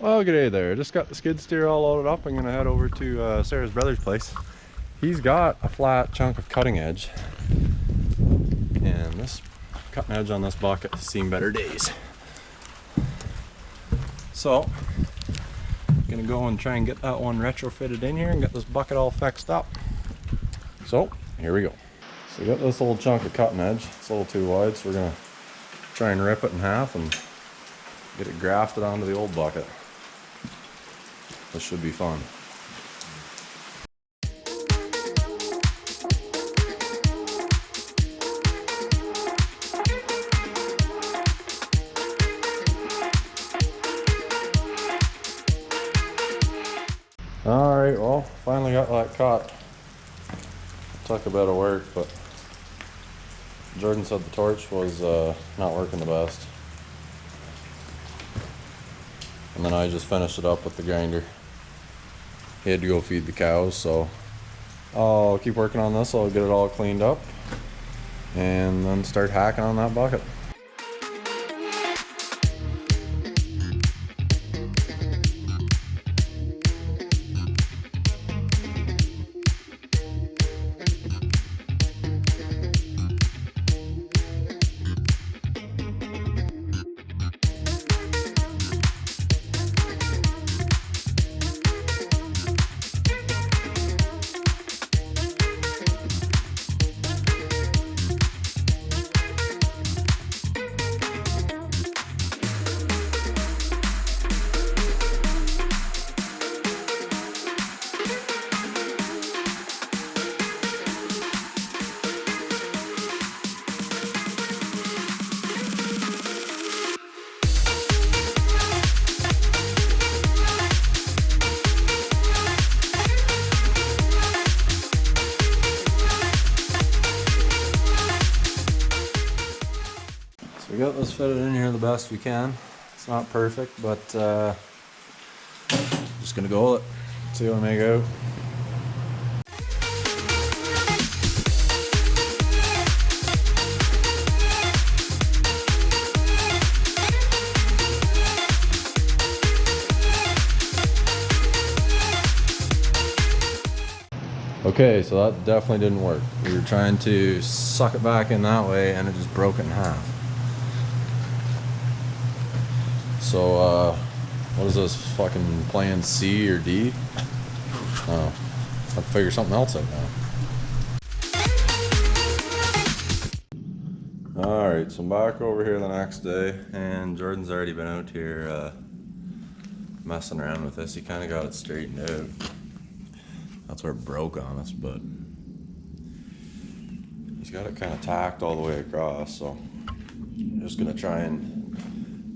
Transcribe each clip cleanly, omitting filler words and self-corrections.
Well, g'day there. Just got the skid steer all loaded up. I'm gonna head over to Sarah's brother's place. He's got a flat chunk of cutting edge, and this cutting edge on this bucket has seen better days. So, gonna go and try and get that one retrofitted in here and get this bucket all fixed up. So, here we go. So we got this old chunk of cutting edge. It's a little too wide, so we're gonna try and rip it in half and get it grafted onto the old bucket. This should be fun. Alright, well, finally got that cut. Took a bit of work, but Jordan said the torch was not working the best. And then I just finished it up with the grinder. He had to go feed the cows, so I'll keep working on this. I'll get it all cleaned up and then start hacking on that bucket. We got this fitted in here the best we can. It's not perfect, but just gonna go with it. See what I make out. Okay, so that definitely didn't work. We were trying to suck it back in that way and it just broke it in half. So, what is this, fucking plan C or D? Oh, I'll figure something else out now. Alright, so I'm back over here the next day, and Jordan's already been out here messing around with this. He kind of got it straightened out. That's where it broke on us, but he's got it kind of tacked all the way across, so I'm just going to try and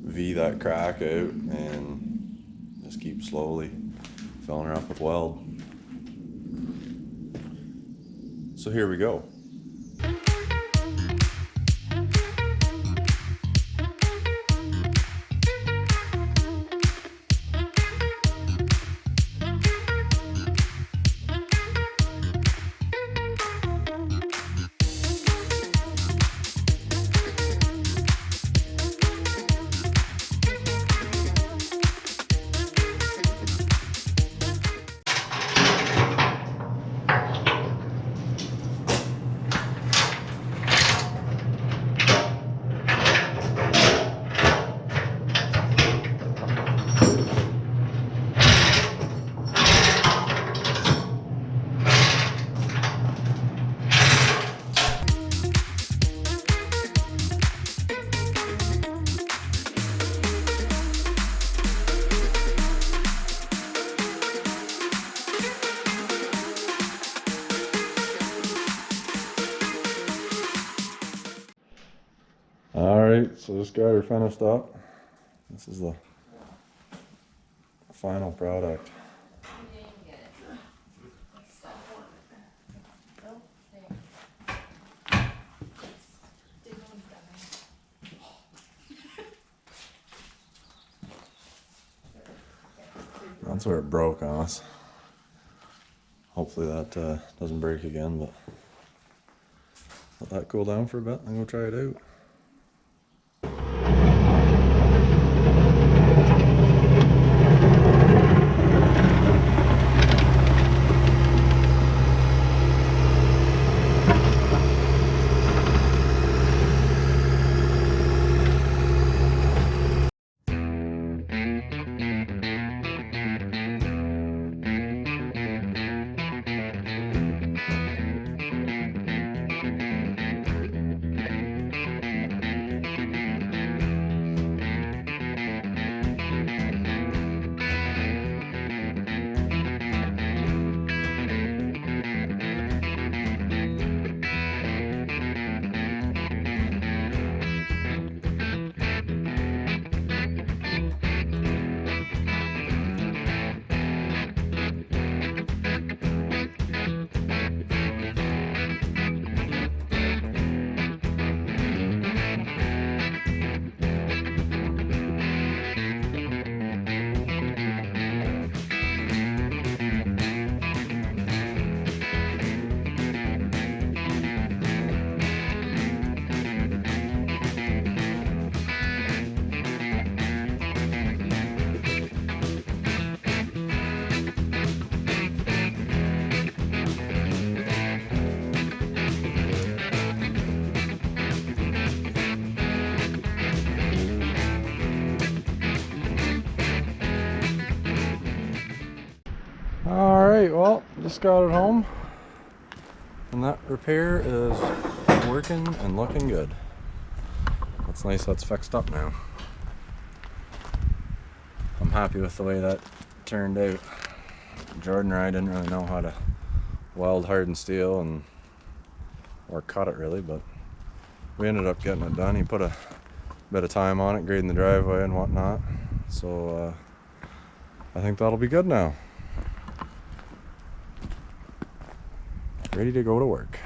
V that crack out and just keep slowly filling her up with weld. So here we go. Alright, so this guy finished up. This is the final product. That's where it broke on us. Hopefully that doesn't break again, but let that cool down for a bit and go try it out. Alright, well, just got it home. And that repair is working and looking good. It's nice that's fixed up now. I'm happy with the way that turned out. Jordan or I didn't really know how to weld hardened steel or cut it really, but we ended up getting it done. He put a bit of time on it, grading the driveway and whatnot. So I think that'll be good now. Ready to go to work.